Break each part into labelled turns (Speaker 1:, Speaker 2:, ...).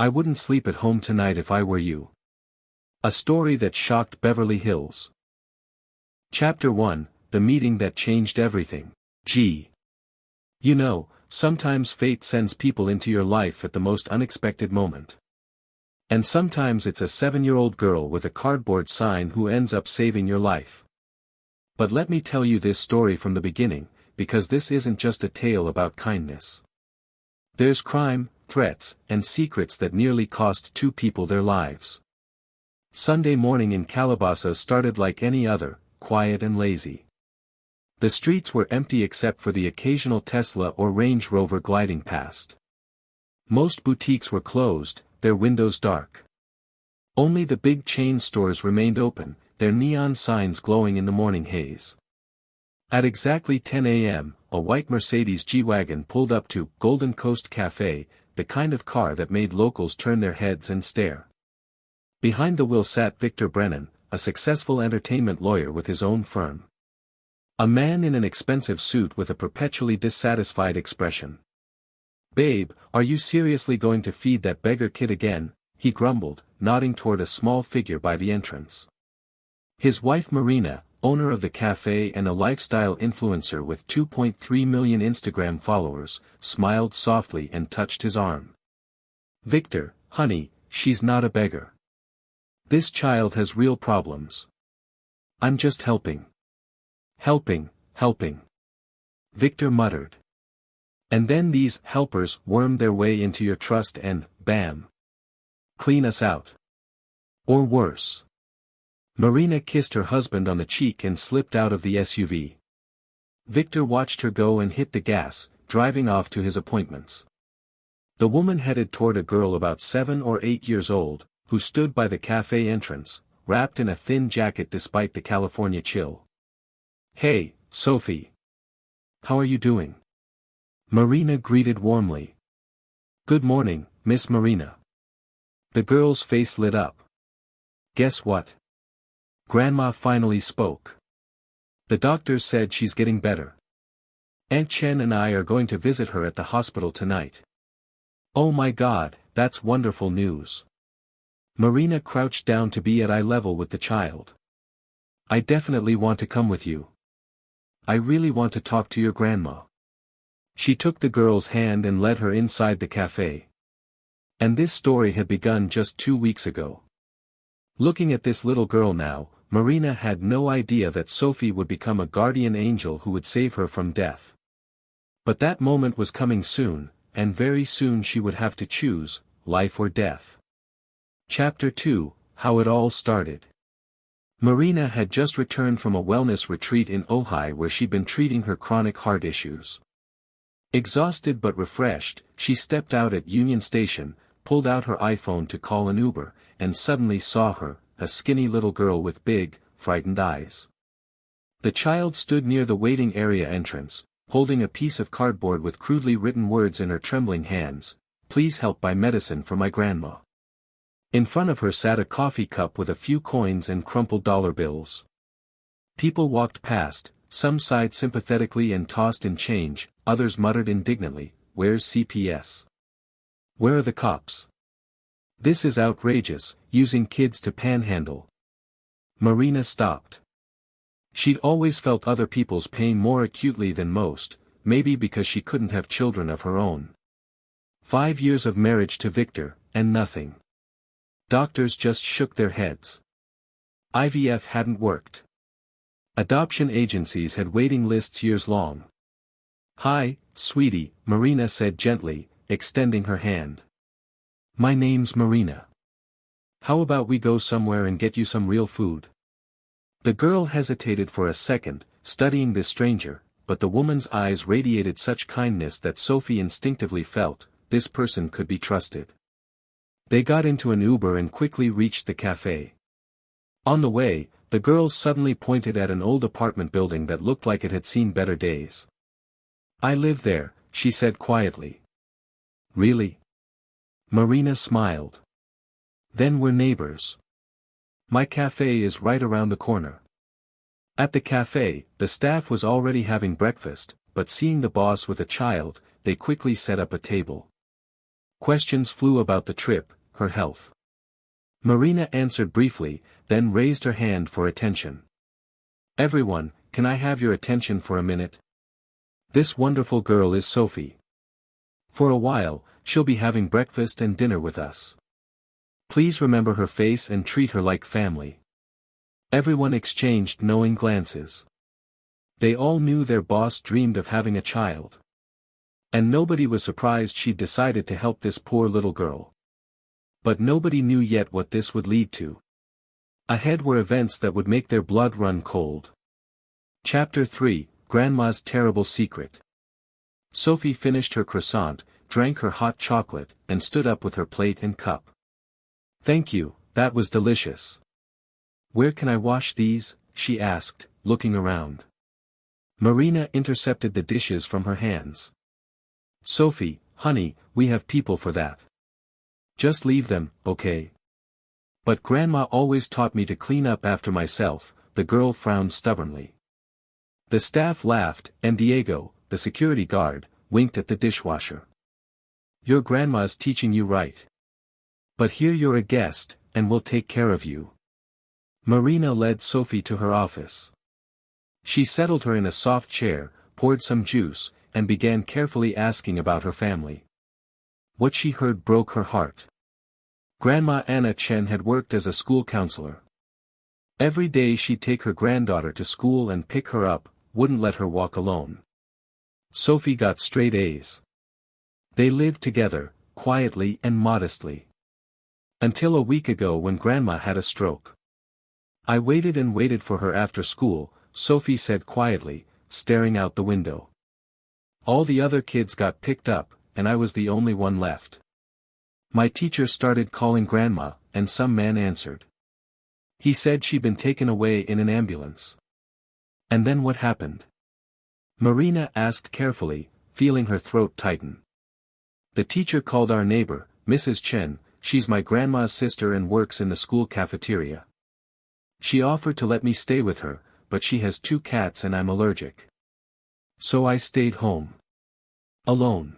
Speaker 1: I wouldn't sleep at home tonight if I were you. A story that shocked Beverly Hills. Chapter 1, The Meeting That Changed Everything. G. You know, sometimes fate sends people into your life at the most unexpected moment. And sometimes it's a 7-year-old girl with a cardboard sign who ends up saving your life. But let me tell you this story from the beginning, because this isn't just a tale about kindness. There's crime, threats, and secrets that nearly cost 2 people their lives. Sunday morning in Calabasas started like any other, quiet and lazy. The streets were empty except for the occasional Tesla or Range Rover gliding past. Most boutiques were closed, their windows dark. Only the big chain stores remained open, their neon signs glowing in the morning haze. At exactly 10 a.m., a white Mercedes G-Wagon pulled up to Golden Coast Cafe, the kind of car that made locals turn their heads and stare. Behind the wheel sat Victor Brennan, a successful entertainment lawyer with his own firm. A man in an expensive suit with a perpetually dissatisfied expression. "Babe, are you seriously going to feed that beggar kid again?" he grumbled, nodding toward a small figure by the entrance. His wife Marina, owner of the cafe and a lifestyle influencer with 2.3 million Instagram followers, smiled softly and touched his arm. "Victor, honey, she's not a beggar. This child has real problems. I'm just helping." Helping. Victor muttered. "And then these helpers worm their way into your trust and, bam. Clean us out. Or worse." Marina kissed her husband on the cheek and slipped out of the SUV. Victor watched her go and hit the gas, driving off to his appointments. The woman headed toward a girl about 7 or 8 years old, who stood by the cafe entrance, wrapped in a thin jacket despite the California chill. "Hey, Sophie. How are you doing?" Marina greeted warmly. "Good morning, Miss Marina." The girl's face lit up. "Guess what? Grandma finally spoke. The doctors said she's getting better. Aunt Chen and I are going to visit her at the hospital tonight." "Oh my God, that's wonderful news." Marina crouched down to be at eye level with the child. "I definitely want to come with you. I really want to talk to your grandma." She took the girl's hand and led her inside the cafe. And this story had begun just 2 weeks ago. Looking at this little girl now, Marina had no idea that Sophie would become a guardian angel who would save her from death. But that moment was coming soon, and very soon she would have to choose, life or death. Chapter 2, How It All Started. Marina had just returned from a wellness retreat in Ojai where she'd been treating her chronic heart issues. Exhausted but refreshed, she stepped out at Union Station, pulled out her iPhone to call an Uber, and suddenly saw her, a skinny little girl with big, frightened eyes. The child stood near the waiting area entrance, holding a piece of cardboard with crudely written words in her trembling hands, "Please help buy medicine for my grandma." In front of her sat a coffee cup with a few coins and crumpled dollar bills. People walked past, some sighed sympathetically and tossed in change, others muttered indignantly, "Where's CPS? Where are the cops? This is outrageous, using kids to panhandle." Marina stopped. She'd always felt other people's pain more acutely than most, maybe because she couldn't have children of her own. 5 years of marriage to Victor, and nothing. Doctors just shook their heads. IVF hadn't worked. Adoption agencies had waiting lists years long. "Hi, sweetie," Marina said gently, extending her hand. "My name's Marina. How about we go somewhere and get you some real food?" The girl hesitated for a second, studying this stranger, but the woman's eyes radiated such kindness that Sophie instinctively felt, this person could be trusted. They got into an Uber and quickly reached the cafe. On the way, the girl suddenly pointed at an old apartment building that looked like it had seen better days. "I live there," she said quietly. "Really?" Marina smiled. "Then we're neighbors. My cafe is right around the corner." At the cafe, the staff was already having breakfast, but seeing the boss with a child, they quickly set up a table. Questions flew about the trip, her health. Marina answered briefly, then raised her hand for attention. Everyone, can I have your attention for a minute? This wonderful girl is Sophie. For a while, she'll be having breakfast and dinner with us. Please remember her face and treat her like family. Everyone exchanged knowing glances. They all knew their boss dreamed of having a child. And nobody was surprised she'd decided to help this poor little girl. But nobody knew yet what this would lead to. Ahead were events that would make their blood run cold. Chapter 3, Grandma's Terrible Secret. Sophie finished her croissant, drank her hot chocolate, and stood up with her plate and cup. Thank you, that was delicious. Where can I wash these? She asked, looking around. Marina intercepted the dishes from her hands. Sophie, honey, we have people for that. Just leave them, okay? But Grandma always taught me to clean up after myself, the girl frowned stubbornly. The staff laughed, and Diego, the security guard, winked at the dishwasher. Your grandma's teaching you right. But here you're a guest, and we'll take care of you. Marina led Sophie to her office. She settled her in a soft chair, poured some juice, and began carefully asking about her family. What she heard broke her heart. Grandma Anna Chen had worked as a school counselor. Every day she'd take her granddaughter to school and pick her up, wouldn't let her walk alone. Sophie got straight A's. They lived together, quietly and modestly. Until a week ago when Grandma had a stroke. I waited and waited for her after school, Sophie said quietly, staring out the window. All the other kids got picked up, and I was the only one left. My teacher started calling Grandma, and some man answered. He said she'd been taken away in an ambulance. And then what happened? Marina asked carefully, feeling her throat tighten. The teacher called our neighbor, Mrs. Chen, she's my grandma's sister and works in the school cafeteria. She offered to let me stay with her, but she has 2 cats and I'm allergic. So I stayed home. Alone.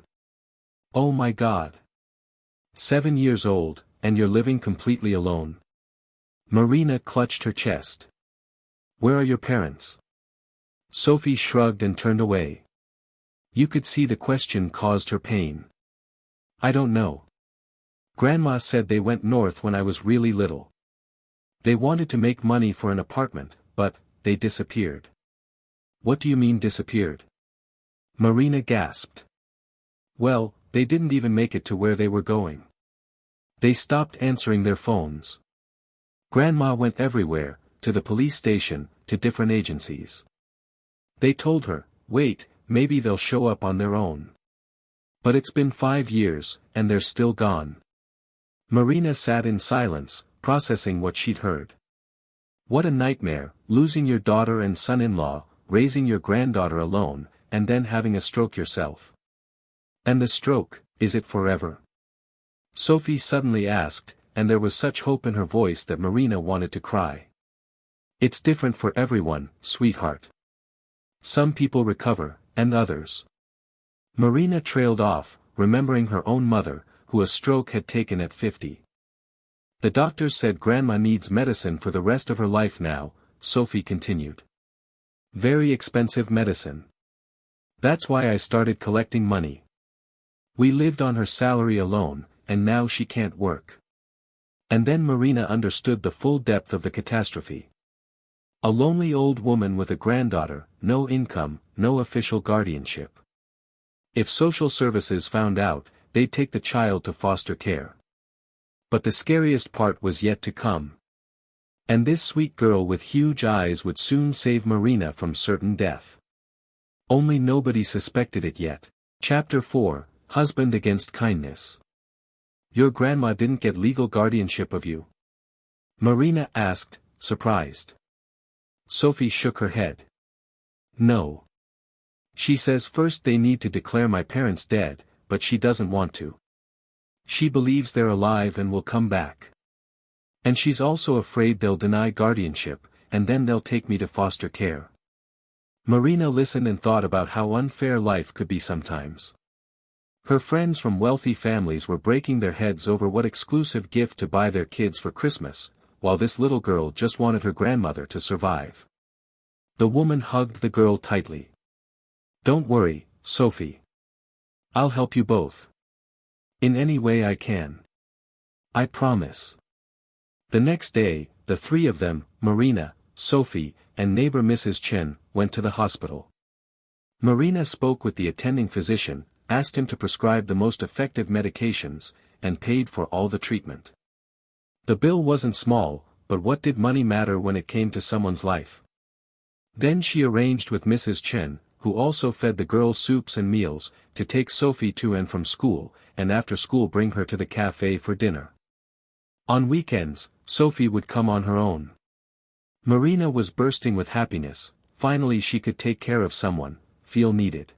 Speaker 1: Oh my God. 7 years old, and you're living completely alone. Marina clutched her chest. Where are your parents? Sophie shrugged and turned away. You could see the question caused her pain. I don't know. Grandma said they went north when I was really little. They wanted to make money for an apartment, but they disappeared. What do you mean disappeared? Marina gasped. Well, they didn't even make it to where they were going. They stopped answering their phones. Grandma went everywhere, to the police station, to different agencies. They told her, wait, maybe they'll show up on their own. But it's been 5 years, and they're still gone. Marina sat in silence, processing what she'd heard. What a nightmare, losing your daughter and son-in-law, raising your granddaughter alone, and then having a stroke yourself. And the stroke, is it forever? Sophie suddenly asked, and there was such hope in her voice that Marina wanted to cry. It's different for everyone, sweetheart. Some people recover, and others. Marina trailed off, remembering her own mother, who a stroke had taken at 50. The doctors said Grandma needs medicine for the rest of her life now, Sophie continued. Very expensive medicine. That's why I started collecting money. We lived on her salary alone, and now she can't work. And then Marina understood the full depth of the catastrophe. A lonely old woman with a granddaughter, no income, no official guardianship. If social services found out, they'd take the child to foster care. But the scariest part was yet to come. And this sweet girl with huge eyes would soon save Marina from certain death. Only nobody suspected it yet. Chapter 4, Husband Against Kindness. Your grandma didn't get legal guardianship of you? Marina asked, surprised. Sophie shook her head. No. She says first they need to declare my parents dead, but she doesn't want to. She believes they're alive and will come back. And she's also afraid they'll deny guardianship, and then they'll take me to foster care. Marina listened and thought about how unfair life could be sometimes. Her friends from wealthy families were breaking their heads over what exclusive gift to buy their kids for Christmas, while this little girl just wanted her grandmother to survive. The woman hugged the girl tightly. "Don't worry, Sophie. I'll help you both. In any way I can. I promise." The next day, the three of them, Marina, Sophie, and neighbor Mrs. Chen, went to the hospital. Marina spoke with the attending physician, asked him to prescribe the most effective medications, and paid for all the treatment. The bill wasn't small, but what did money matter when it came to someone's life? Then she arranged with Mrs. Chen, who also fed the girls soups and meals, to take Sophie to and from school, and after school bring her to the cafe for dinner. On weekends, Sophie would come on her own. Marina was bursting with happiness, finally she could take care of someone, feel needed.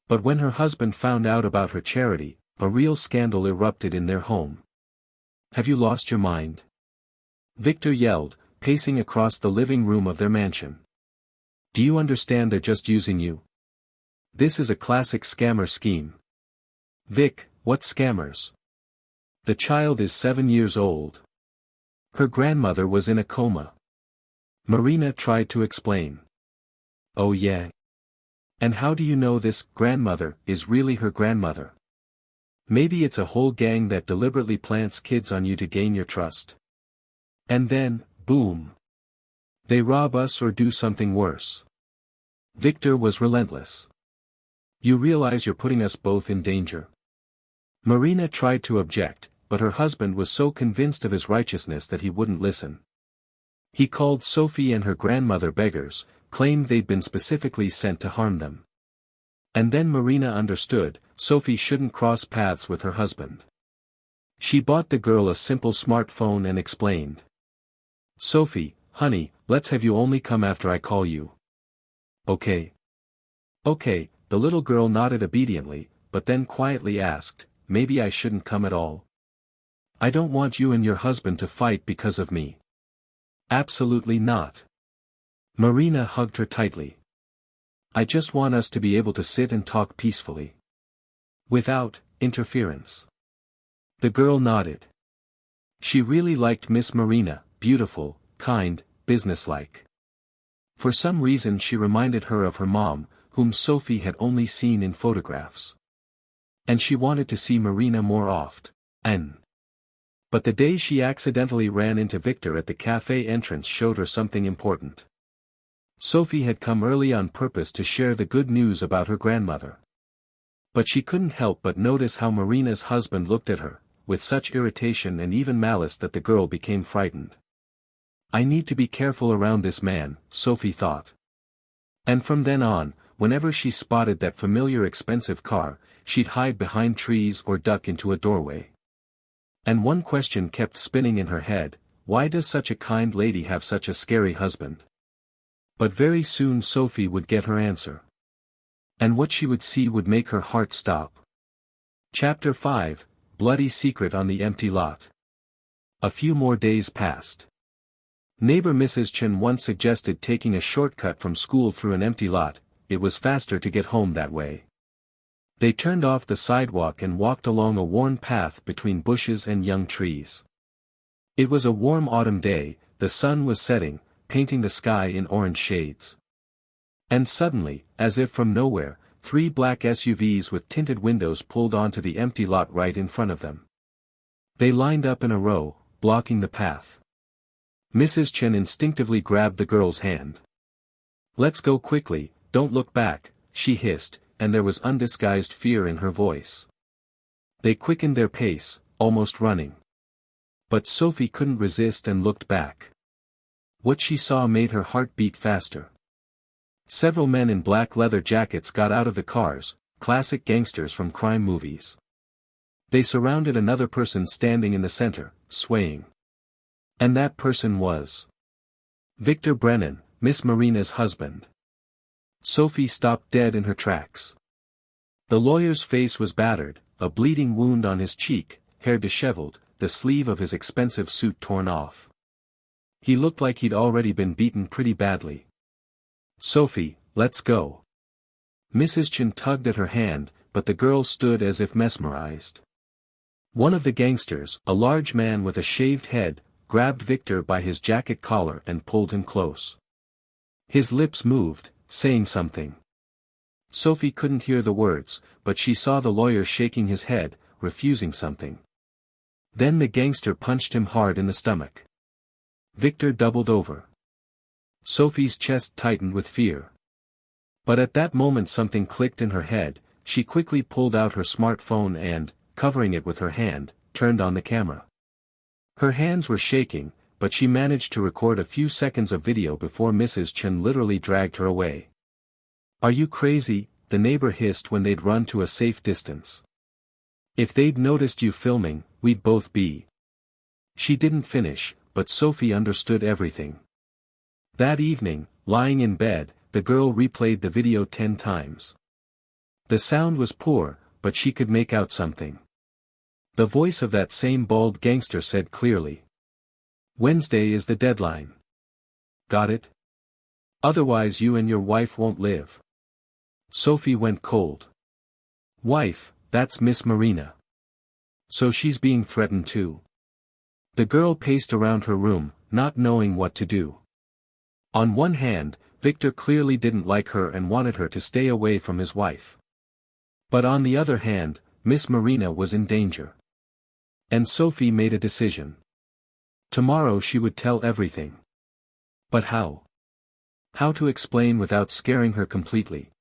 Speaker 1: But when her husband found out about her charity, a real scandal erupted in their home. "Have you lost your mind?" Victor yelled, pacing across the living room of their mansion. "Do you understand they're just using you? This is a classic scammer scheme." "Vic, what scammers? The child is 7 years old. Her grandmother was in a coma." Marina tried to explain. "Oh yeah? And how do you know this grandmother is really her grandmother? Maybe it's a whole gang that deliberately plants kids on you to gain your trust. And then, boom. They rob us or do something worse." Victor was relentless. "You realize you're putting us both in danger?" Marina tried to object, but her husband was so convinced of his righteousness that he wouldn't listen. He called Sophie and her grandmother beggars, claimed they'd been specifically sent to harm them. And then Marina understood, Sophie shouldn't cross paths with her husband. She bought the girl a simple smartphone and explained. "Sophie, honey, let's have you only come after I call you." "Okay." "Okay," the little girl nodded obediently, but then quietly asked, "Maybe I shouldn't come at all? I don't want you and your husband to fight because of me." "Absolutely not." Marina hugged her tightly. "I just want us to be able to sit and talk peacefully. Without interference." The girl nodded. She really liked Miss Marina, beautiful, kind, businesslike. For some reason she reminded her of her mom, whom Sophie had only seen in photographs. And she wanted to see Marina more often. But the day she accidentally ran into Victor at the cafe entrance showed her something important. Sophie had come early on purpose to share the good news about her grandmother. But she couldn't help but notice how Marina's husband looked at her, with such irritation and even malice that the girl became frightened. "I need to be careful around this man," Sophie thought. And from then on, whenever she spotted that familiar expensive car, she'd hide behind trees or duck into a doorway. And one question kept spinning in her head, why does such a kind lady have such a scary husband? But very soon Sophie would get her answer. And what she would see would make her heart stop. Chapter 5, Bloody Secret on the Empty Lot. A few more days passed. Neighbor Mrs. Chen once suggested taking a shortcut from school through an empty lot, it was faster to get home that way. They turned off the sidewalk and walked along a worn path between bushes and young trees. It was a warm autumn day, the sun was setting, painting the sky in orange shades. And suddenly, as if from nowhere, 3 black SUVs with tinted windows pulled onto the empty lot right in front of them. They lined up in a row, blocking the path. Mrs. Chen instinctively grabbed the girl's hand. "Let's go quickly, don't look back," she hissed, and there was undisguised fear in her voice. They quickened their pace, almost running. But Sophie couldn't resist and looked back. What she saw made her heart beat faster. Several men in black leather jackets got out of the cars, classic gangsters from crime movies. They surrounded another person standing in the center, swaying. And that person was Victor Brennan, Miss Marina's husband. Sophie stopped dead in her tracks. The lawyer's face was battered, a bleeding wound on his cheek, hair disheveled, the sleeve of his expensive suit torn off. He looked like he'd already been beaten pretty badly. "Sophie, let's go." Mrs. Chen tugged at her hand, but the girl stood as if mesmerized. One of the gangsters, a large man with a shaved head, grabbed Victor by his jacket collar and pulled him close. His lips moved, saying something. Sophie couldn't hear the words, but she saw the lawyer shaking his head, refusing something. Then the gangster punched him hard in the stomach. Victor doubled over. Sophie's chest tightened with fear. But at that moment something clicked in her head. She quickly pulled out her smartphone and, covering it with her hand, turned on the camera. Her hands were shaking, but she managed to record a few seconds of video before Mrs. Chen literally dragged her away. "Are you crazy?" the neighbor hissed when they'd run to a safe distance. "If they'd noticed you filming, we'd both be." She didn't finish, but Sophie understood everything. That evening, lying in bed, the girl replayed the video 10 times. The sound was poor, but she could make out something. The voice of that same bald gangster said clearly, "Wednesday is the deadline. Got it? Otherwise you and your wife won't live." Sophie went cold. "Wife, that's Miss Marina. So she's being threatened too." The girl paced around her room, not knowing what to do. On one hand, Victor clearly didn't like her and wanted her to stay away from his wife. But on the other hand, Miss Marina was in danger. And Sophie made a decision. Tomorrow she would tell everything. But how? How to explain without scaring her completely?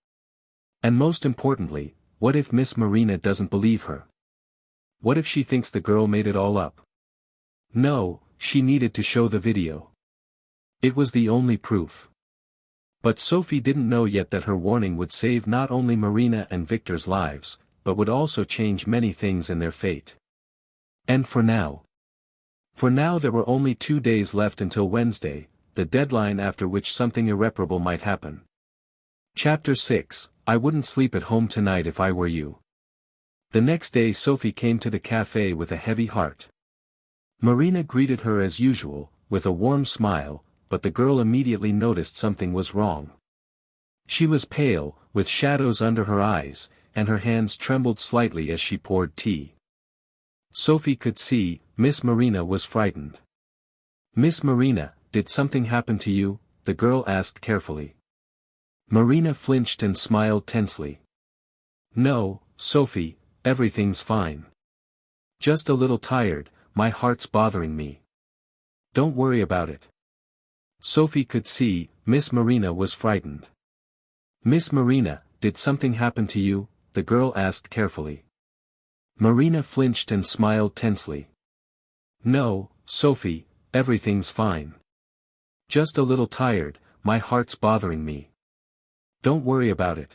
Speaker 1: And most importantly, what if Miss Marina doesn't believe her? What if she thinks the girl made it all up? No, she needed to show the video. It was the only proof. But Sophie didn't know yet that her warning would save not only Marina and Victor's lives, but would also change many things in their fate. And for now there were only 2 days left until Wednesday, the deadline after which something irreparable might happen. Chapter 6, I wouldn't sleep at home tonight if I were you. The next day Sophie came to the cafe with a heavy heart. Marina greeted her as usual, with a warm smile, but the girl immediately noticed something was wrong. She was pale, with shadows under her eyes, and her hands trembled slightly as she poured tea. Sophie could see, Miss Marina was frightened. "Miss Marina, did something happen to you?" the girl asked carefully. Marina flinched and smiled tensely. "No, Sophie, everything's fine. Just a little tired, my heart's bothering me. Don't worry about it." Sophie could see, Miss Marina was frightened. "Miss Marina, did something happen to you?" the girl asked carefully. Marina flinched and smiled tensely. "No, Sophie, everything's fine. Just a little tired, my heart's bothering me. Don't worry about it."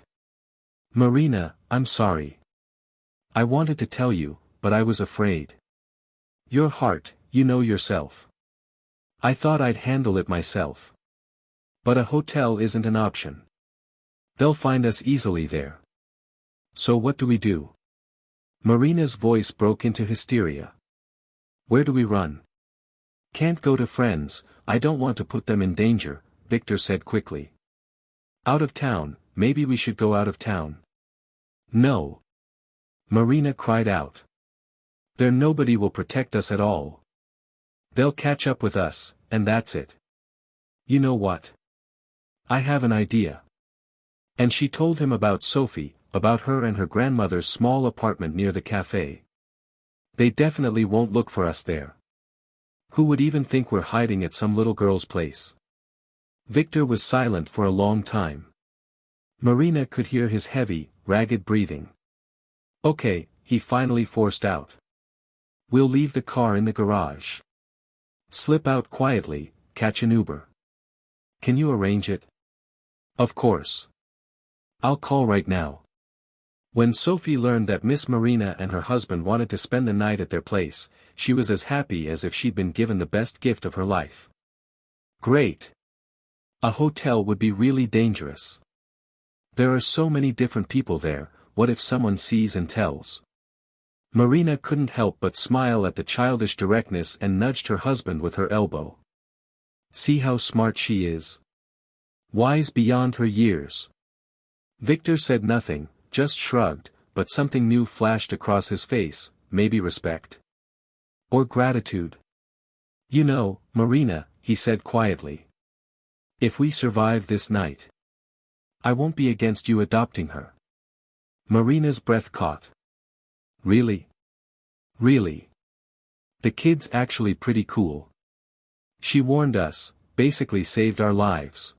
Speaker 1: "Marina, I'm sorry. I wanted to tell you, but I was afraid. Your heart, you know yourself. I thought I'd handle it myself. But a hotel isn't an option. They'll find us easily there. So what do we do?" Marina's voice broke into hysteria. "Where do we run?" "Can't go to friends, I don't want to put them in danger," Victor said quickly. "Out of town, maybe we should go out of town." "No." Marina cried out. "There nobody will protect us at all. They'll catch up with us, and that's it. You know what? I have an idea." And she told him about Sophie, about her and her grandmother's small apartment near the cafe. "They definitely won't look for us there. Who would even think we're hiding at some little girl's place?" Victor was silent for a long time. Marina could hear his heavy, ragged breathing. "Okay," he finally forced out. "We'll leave the car in the garage. Slip out quietly, catch an Uber. Can you arrange it?" "Of course. I'll call right now." When Sophie learned that Miss Marina and her husband wanted to spend the night at their place, she was as happy as if she'd been given the best gift of her life. Great! A hotel would be really dangerous. There are so many different people there, what if someone sees and tells? Marina couldn't help but smile at the childish directness and nudged her husband with her elbow. "See how smart she is? Wise beyond her years." Victor said nothing, just shrugged, but something new flashed across his face, maybe respect. Or gratitude. You know, Marina, he said quietly. If we survive this night, I won't be against you adopting her. Marina's breath caught. Really? Really? The kid's actually pretty cool. She warned us, basically saved our lives.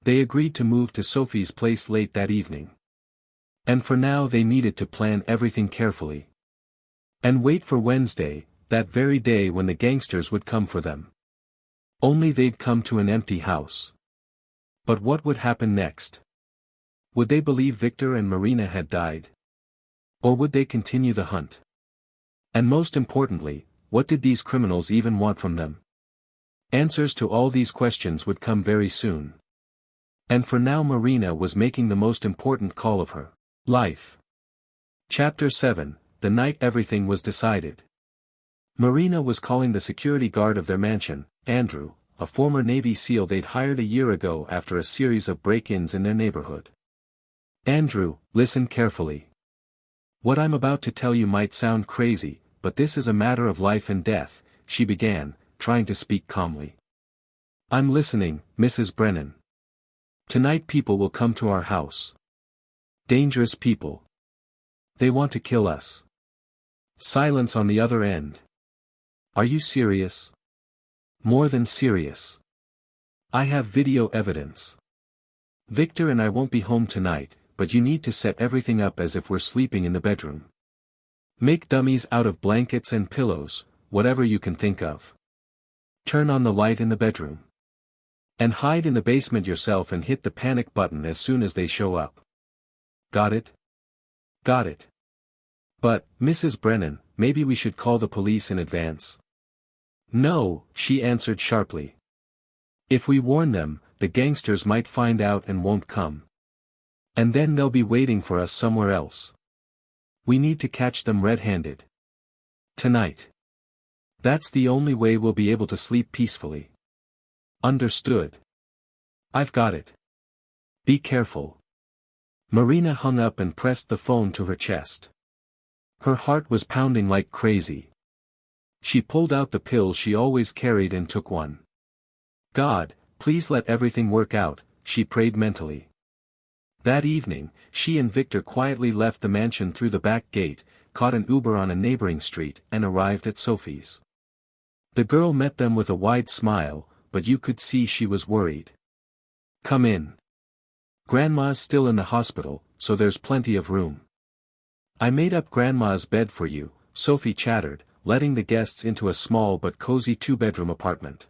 Speaker 1: They agreed to move to Sophie's place late that evening. And for now they needed to plan everything carefully. And wait for Wednesday, that very day when the gangsters would come for them. Only they'd come to an empty house. But what would happen next? Would they believe Victor and Marina had died? Or would they continue the hunt? And most importantly, what did these criminals even want from them? Answers to all these questions would come very soon. And for now Marina was making the most important call of her life. Chapter 7, the night everything was decided. Marina was calling the security guard of their mansion, Andrew, a former Navy SEAL they'd hired a year ago after a series of break-ins in their neighborhood. Andrew, listen carefully. What I'm about to tell you might sound crazy, but this is a matter of life and death, she began, trying to speak calmly. I'm listening, Mrs. Brennan. Tonight people will come to our house. Dangerous people. They want to kill us. Silence on the other end. Are you serious? More than serious. I have video evidence. Victor and I won't be home tonight, but you need to set everything up as if we're sleeping in the bedroom. Make dummies out of blankets and pillows, whatever you can think of. Turn on the light in the bedroom. And hide in the basement yourself and hit the panic button as soon as they show up. Got it? Got it. But, Mrs. Brennan, maybe we should call the police in advance. No, she answered sharply. If we warn them, the gangsters might find out and won't come. And then they'll be waiting for us somewhere else. We need to catch them red-handed. Tonight. That's the only way we'll be able to sleep peacefully. Understood. I've got it. Be careful. Marina hung up and pressed the phone to her chest. Her heart was pounding like crazy. She pulled out the pill she always carried and took one. God, please let everything work out, she prayed mentally. That evening, she and Victor quietly left the mansion through the back gate, caught an Uber on a neighboring street, and arrived at Sophie's. The girl met them with a wide smile, but you could see she was worried. Come in. Grandma's still in the hospital, so there's plenty of room. I made up Grandma's bed for you, Sophie chattered, letting the guests into a small but cozy two-bedroom apartment.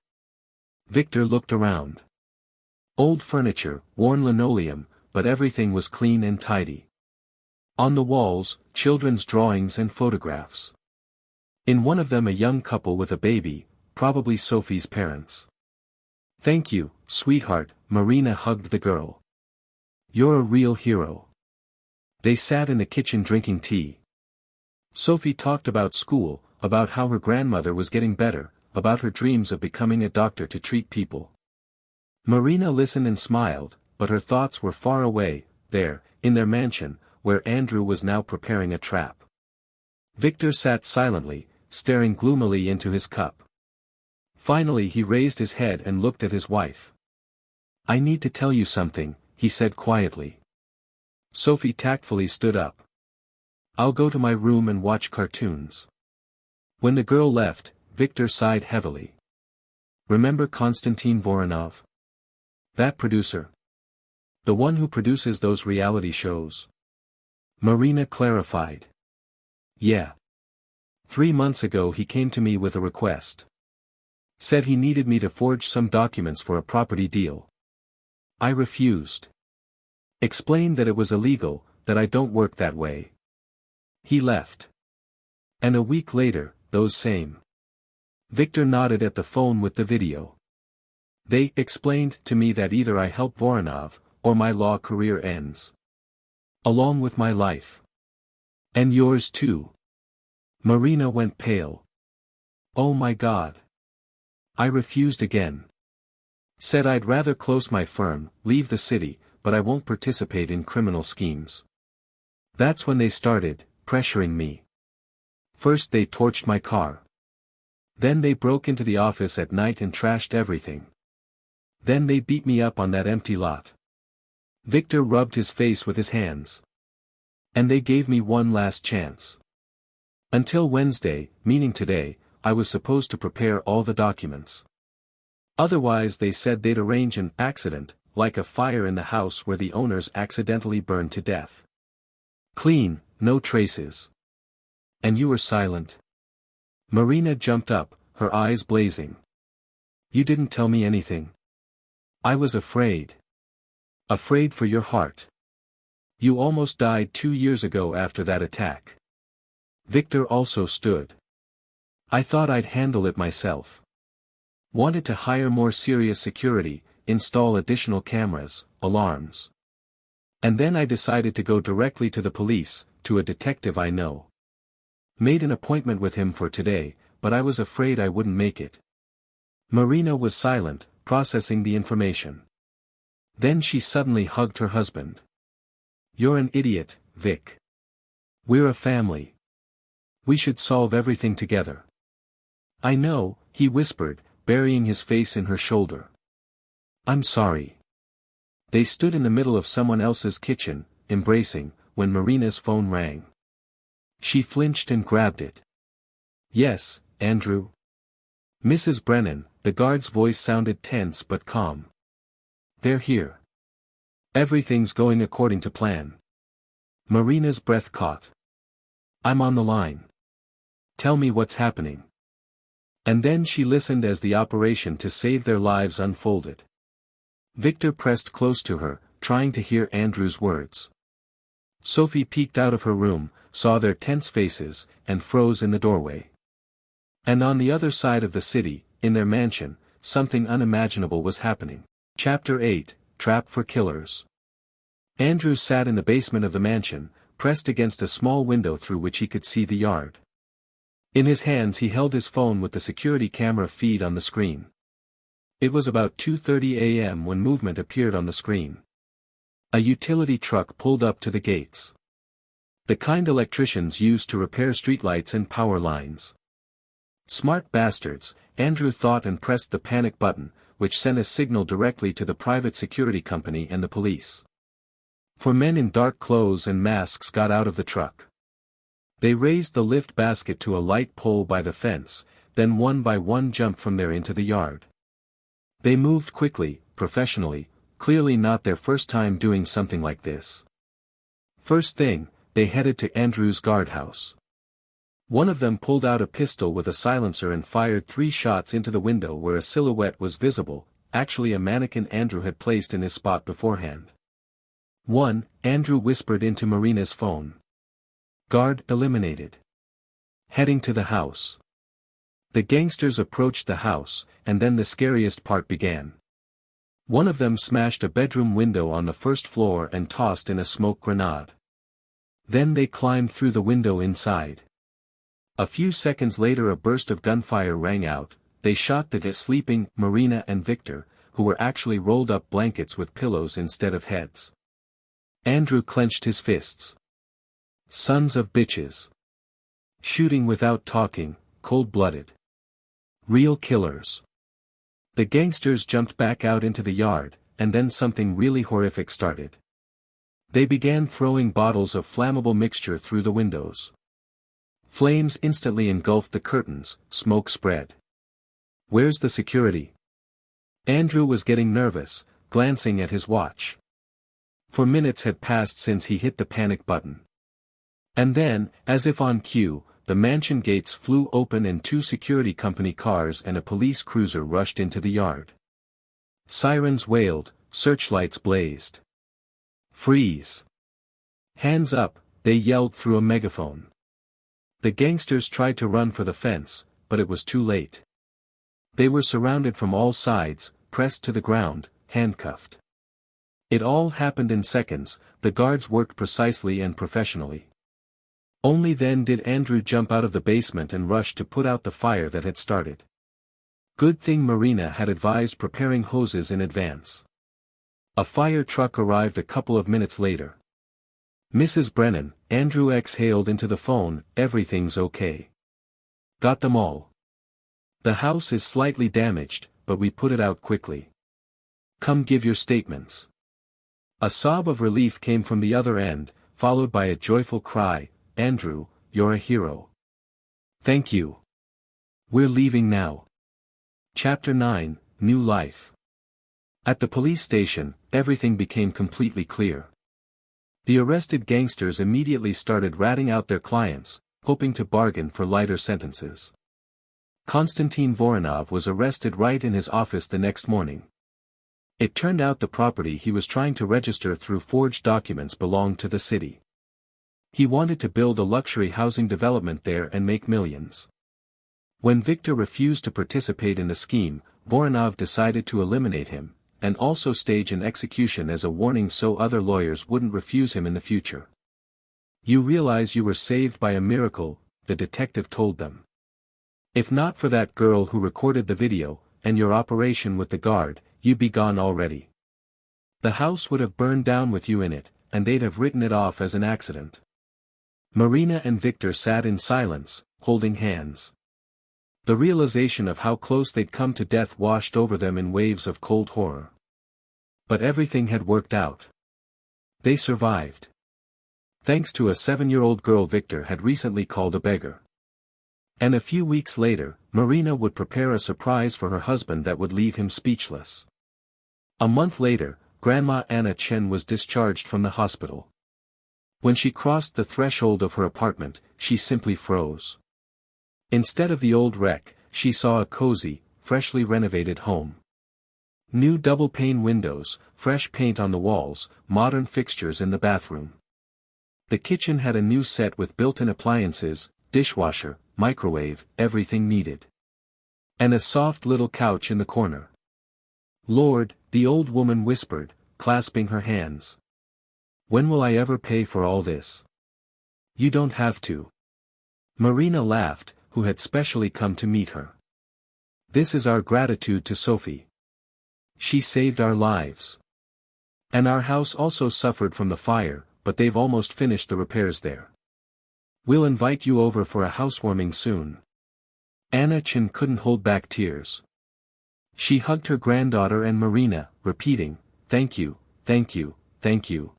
Speaker 1: Victor looked around. Old furniture, worn linoleum, but everything was clean and tidy. On the walls, children's drawings and photographs. In one of them a young couple with a baby, probably Sophie's parents. Thank you, sweetheart, Marina hugged the girl. You're a real hero. They sat in the kitchen drinking tea. Sophie talked about school, about how her grandmother was getting better, about her dreams of becoming a doctor to treat people. Marina listened and smiled, but her thoughts were far away, there, in their mansion, where Andrew was now preparing a trap. Victor sat silently, staring gloomily into his cup. Finally he raised his head and looked at his wife. I need to tell you something, he said quietly. Sophie tactfully stood up. I'll go to my room and watch cartoons. When the girl left, Victor sighed heavily. Remember Konstantin Voronov? That producer. The one who produces those reality shows. Marina clarified. Yeah. 3 months ago he came to me with a request. Said he needed me to forge some documents for a property deal. I refused. Explained that it was illegal, that I don't work that way. He left. And a week later, those same. Victor nodded at the phone with the video. They explained to me that either I help Voronov, or my law career ends. Along with my life. And yours too. Marina went pale. Oh my God. I refused again. Said I'd rather close my firm, leave the city, but I won't participate in criminal schemes. That's when they started, pressuring me. First they torched my car. Then they broke into the office at night and trashed everything. Then they beat me up on that empty lot. Victor rubbed his face with his hands. And they gave me one last chance. Until Wednesday, meaning today, I was supposed to prepare all the documents. Otherwise they said they'd arrange an accident, like a fire in the house where the owners accidentally burned to death. Clean, no traces. And you were silent? Marina jumped up, her eyes blazing. You didn't tell me anything. I was afraid. Afraid for your heart. You almost died 2 years ago after that attack. Victor also stood. I thought I'd handle it myself. Wanted to hire more serious security, install additional cameras, alarms. And then I decided to go directly to the police, to a detective I know. Made an appointment with him for today, but I was afraid I wouldn't make it. Marina was silent, processing the information. Then she suddenly hugged her husband. You're an idiot, Vic. We're a family. We should solve everything together. I know, he whispered, burying his face in her shoulder. I'm sorry. They stood in the middle of someone else's kitchen, embracing, when Marina's phone rang. She flinched and grabbed it. Yes, Andrew. Mrs. Brennan, the guard's voice sounded tense but calm. They're here. Everything's going according to plan. Marina's breath caught. I'm on the line. Tell me what's happening. And then she listened as the operation to save their lives unfolded. Victor pressed close to her, trying to hear Andrew's words. Sophie peeked out of her room, saw their tense faces, and froze in the doorway. And on the other side of the city, in their mansion, something unimaginable was happening. Chapter 8, Trap for Killers. Andrew sat in the basement of the mansion, pressed against a small window through which he could see the yard. In his hands he held his phone with the security camera feed on the screen. It was about 2:30 a.m. when movement appeared on the screen. A utility truck pulled up to the gates. The kind electricians use to repair streetlights and power lines. Smart bastards, Andrew thought, and pressed the panic button, which sent a signal directly to the private security company and the police. 4 men in dark clothes and masks got out of the truck. They raised the lift basket to a light pole by the fence, then one by one jumped from there into the yard. They moved quickly, professionally, clearly not their first time doing something like this. First thing, they headed to Andrew's guardhouse. One of them pulled out a pistol with a silencer and fired 3 shots into the window where a silhouette was visible, actually a mannequin Andrew had placed in his spot beforehand. 1, Andrew whispered into Marina's phone. Guard eliminated. Heading to the house. The gangsters approached the house, and then the scariest part began. One of them smashed a bedroom window on the first floor and tossed in a smoke grenade. Then they climbed through the window inside. A few seconds later a burst of gunfire rang out. They shot the sleeping Marina and Victor, who were actually rolled up blankets with pillows instead of heads. Andrew clenched his fists. Sons of bitches. Shooting without talking, cold-blooded. Real killers. The gangsters jumped back out into the yard, and then something really horrific started. They began throwing bottles of flammable mixture through the windows. Flames instantly engulfed the curtains, smoke spread. Where's the security? Andrew was getting nervous, glancing at his watch. 4 minutes had passed since he hit the panic button. And then, as if on cue, the mansion gates flew open and 2 security company cars and a police cruiser rushed into the yard. Sirens wailed, searchlights blazed. Freeze! Hands up, they yelled through a megaphone. The gangsters tried to run for the fence, but it was too late. They were surrounded from all sides, pressed to the ground, handcuffed. It all happened in seconds. The guards worked precisely and professionally. Only then did Andrew jump out of the basement and rush to put out the fire that had started. Good thing Marina had advised preparing hoses in advance. A fire truck arrived a couple of minutes later. Mrs. Brennan, Andrew exhaled into the phone, everything's okay. Got them all. The house is slightly damaged, but we put it out quickly. Come give your statements. A sob of relief came from the other end, followed by a joyful cry, Andrew, you're a hero. Thank you. We're leaving now. Chapter 9, New Life. At the police station, everything became completely clear. The arrested gangsters immediately started ratting out their clients, hoping to bargain for lighter sentences. Konstantin Voronov was arrested right in his office the next morning. It turned out the property he was trying to register through forged documents belonged to the city. He wanted to build a luxury housing development there and make millions. When Victor refused to participate in the scheme, Voronov decided to eliminate him, and also stage an execution as a warning so other lawyers wouldn't refuse him in the future. You realize you were saved by a miracle, the detective told them. If not for that girl who recorded the video, and your operation with the guard, you'd be gone already. The house would have burned down with you in it, and they'd have written it off as an accident. Marina and Victor sat in silence, holding hands. The realization of how close they'd come to death washed over them in waves of cold horror. But everything had worked out. They survived. Thanks to a 7-year-old girl Victor had recently called a beggar. And a few weeks later, Marina would prepare a surprise for her husband that would leave him speechless. A month later, Grandma Anna Chen was discharged from the hospital. When she crossed the threshold of her apartment, she simply froze. Instead of the old wreck, she saw a cozy, freshly renovated home. New double-pane windows, fresh paint on the walls, modern fixtures in the bathroom. The kitchen had a new set with built-in appliances, dishwasher, microwave, everything needed. And a soft little couch in the corner. Lord, the old woman whispered, clasping her hands. When will I ever pay for all this? You don't have to. Marina laughed, who had specially come to meet her. This is our gratitude to Sophie. She saved our lives. And our house also suffered from the fire, but they've almost finished the repairs there. We'll invite you over for a housewarming soon. Anna Chen couldn't hold back tears. She hugged her granddaughter and Marina, repeating, thank you, thank you, thank you.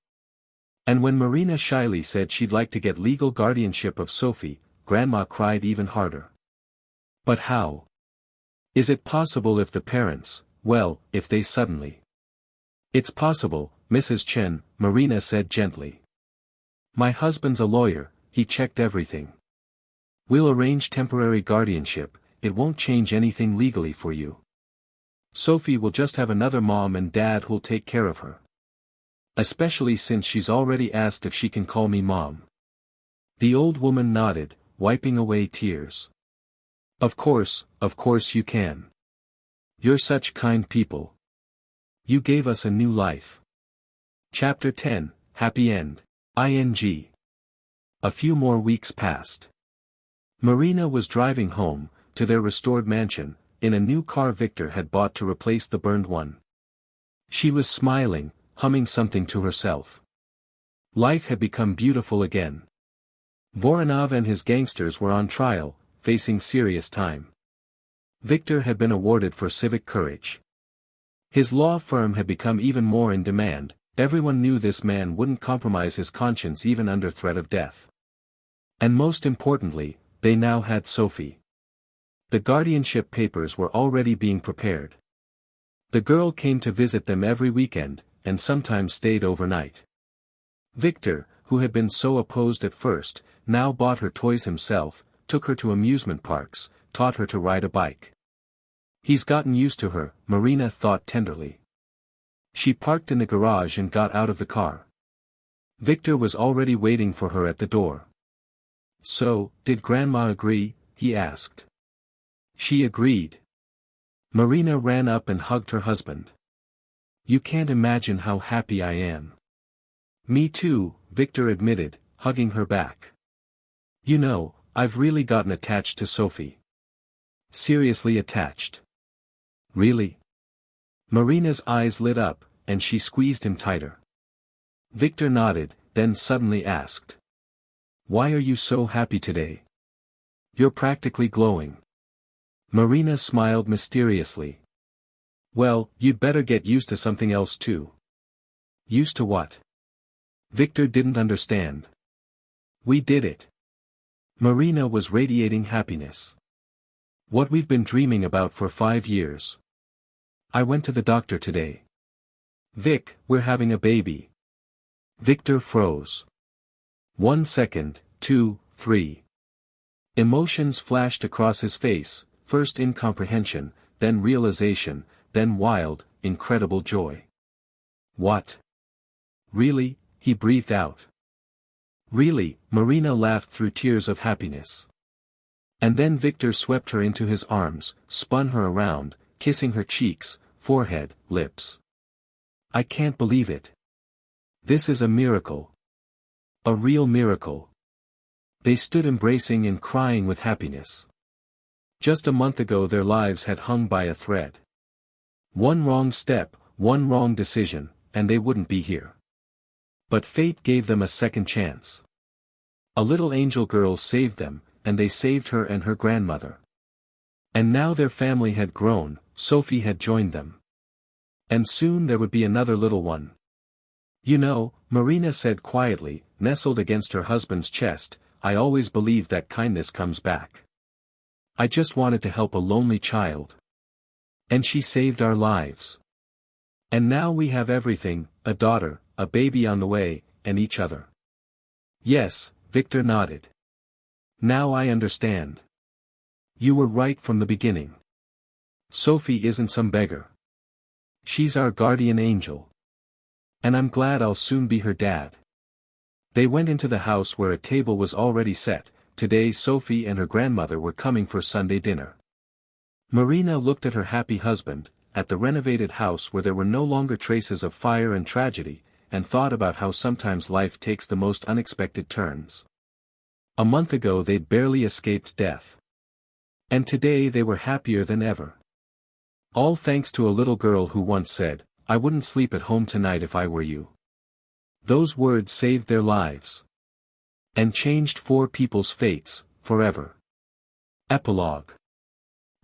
Speaker 1: And when Marina shyly said she'd like to get legal guardianship of Sophie, Grandma cried even harder. But how? Is it possible if the parents, well, if they suddenly? It's possible, Mrs. Chen, Marina said gently. My husband's a lawyer, he checked everything. We'll arrange temporary guardianship, it won't change anything legally for you. Sophie will just have another mom and dad who'll take care of her. Especially since she's already asked if she can call me mom. The old woman nodded, wiping away tears. Of course you can. You're such kind people. You gave us a new life. Chapter 10, Happy End. ING. A few more weeks passed. Marina was driving home, to their restored mansion, in a new car Victor had bought to replace the burned one. She was smiling, humming something to herself. Life had become beautiful again. Voronov and his gangsters were on trial, facing serious time. Victor had been awarded for civic courage. His law firm had become even more in demand, everyone knew this man wouldn't compromise his conscience even under threat of death. And most importantly, they now had Sophie. The guardianship papers were already being prepared. The girl came to visit them every weekend, and sometimes stayed overnight. Victor, who had been so opposed at first, now bought her toys himself, took her to amusement parks, taught her to ride a bike. He's gotten used to her, Marina thought tenderly. She parked in the garage and got out of the car. Victor was already waiting for her at the door. So, did Grandma agree? He asked. She agreed. Marina ran up and hugged her husband. You can't imagine how happy I am. Me too, Victor admitted, hugging her back. You know, I've really gotten attached to Sophie. Seriously attached. Really? Marina's eyes lit up, and she squeezed him tighter. Victor nodded, then suddenly asked. "Why are you so happy today? You're practically glowing." Marina smiled mysteriously. "Well, you'd better get used to something else too." "Used to what?" Victor didn't understand. "We did it." Marina was radiating happiness. "What we've been dreaming about for 5 years. I went to the doctor today. Vic, we're having a baby." Victor froze. 1 second, 2, 3. Emotions flashed across his face, first incomprehension, then realization, then wild, incredible joy. "What? Really?" he breathed out. "Really," Marina laughed through tears of happiness. And then Victor swept her into his arms, spun her around, kissing her cheeks, forehead, lips. "I can't believe it. This is a miracle. A real miracle." They stood embracing and crying with happiness. Just a month ago their lives had hung by a thread. One wrong step, one wrong decision, and they wouldn't be here. But fate gave them a second chance. A little angel girl saved them, and they saved her and her grandmother. And now their family had grown, Sophie had joined them. And soon there would be another little one. "You know," Marina said quietly, nestled against her husband's chest, "I always believed that kindness comes back. I just wanted to help a lonely child. And she saved our lives. And now we have everything, a daughter, a baby on the way, and each other." "Yes," Victor nodded. "Now I understand. You were right from the beginning. Sophie isn't some beggar. She's our guardian angel. And I'm glad I'll soon be her dad." They went into the house where a table was already set. Today Sophie and her grandmother were coming for Sunday dinner. Marina looked at her happy husband, at the renovated house where there were no longer traces of fire and tragedy, and thought about how sometimes life takes the most unexpected turns. A month ago they'd barely escaped death. And today they were happier than ever. All thanks to a little girl who once said, "I wouldn't sleep at home tonight if I were you." Those words saved their lives. And changed 4 people's fates, forever. Epilogue.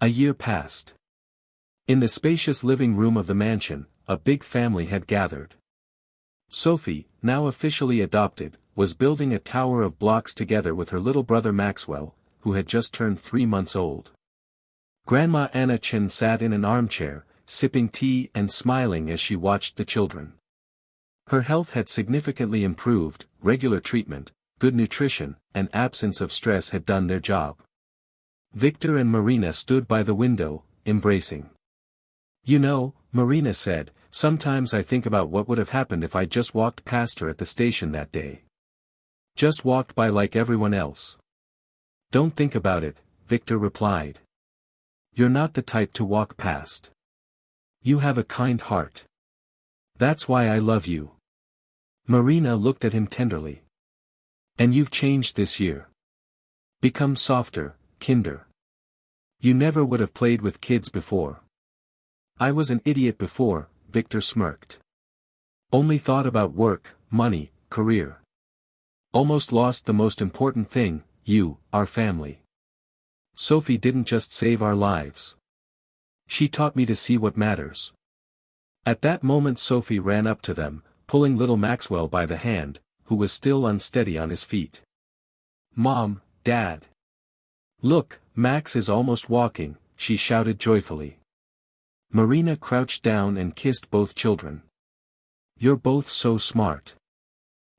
Speaker 1: A year passed. In the spacious living room of the mansion, a big family had gathered. Sophie, now officially adopted, was building a tower of blocks together with her little brother Maxwell, who had just turned 3 months old. Grandma Anna Chen sat in an armchair, sipping tea and smiling as she watched the children. Her health had significantly improved, regular treatment, good nutrition, and absence of stress had done their job. Victor and Marina stood by the window, embracing. "You know," Marina said, "sometimes I think about what would have happened if I just walked past her at the station that day. Just walked by like everyone else." "Don't think about it," Victor replied. "You're not the type to walk past. You have a kind heart. That's why I love you." Marina looked at him tenderly. "And you've changed this year. Become softer, kinder. You never would have played with kids before." "I was an idiot before," Victor smirked. "Only thought about work, money, career. Almost lost the most important thing, you, our family. Sophie didn't just save our lives. She taught me to see what matters." At that moment Sophie ran up to them, pulling little Maxwell by the hand, who was still unsteady on his feet. "Mom, Dad. Look, Max is almost walking," she shouted joyfully. Marina crouched down and kissed both children. "You're both so smart."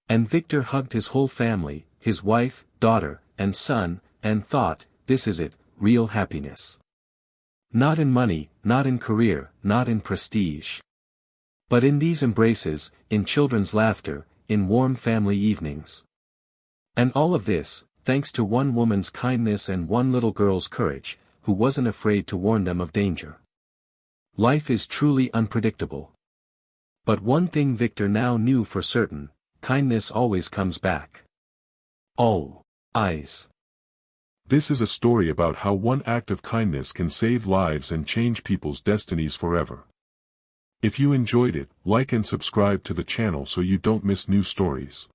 Speaker 1: And Victor hugged his whole family, his wife, daughter, and son, and thought, this is it, real happiness. Not in money, not in career, not in prestige. But in these embraces, in children's laughter, in warm family evenings. And all of this, thanks to one woman's kindness and one little girl's courage, who wasn't afraid to warn them of danger. Life is truly unpredictable. But one thing Victor now knew for certain, kindness always comes back. All eyes.
Speaker 2: This is a story about how one act of kindness can save lives and change people's destinies forever. If you enjoyed it, like and subscribe to the channel so you don't miss new stories.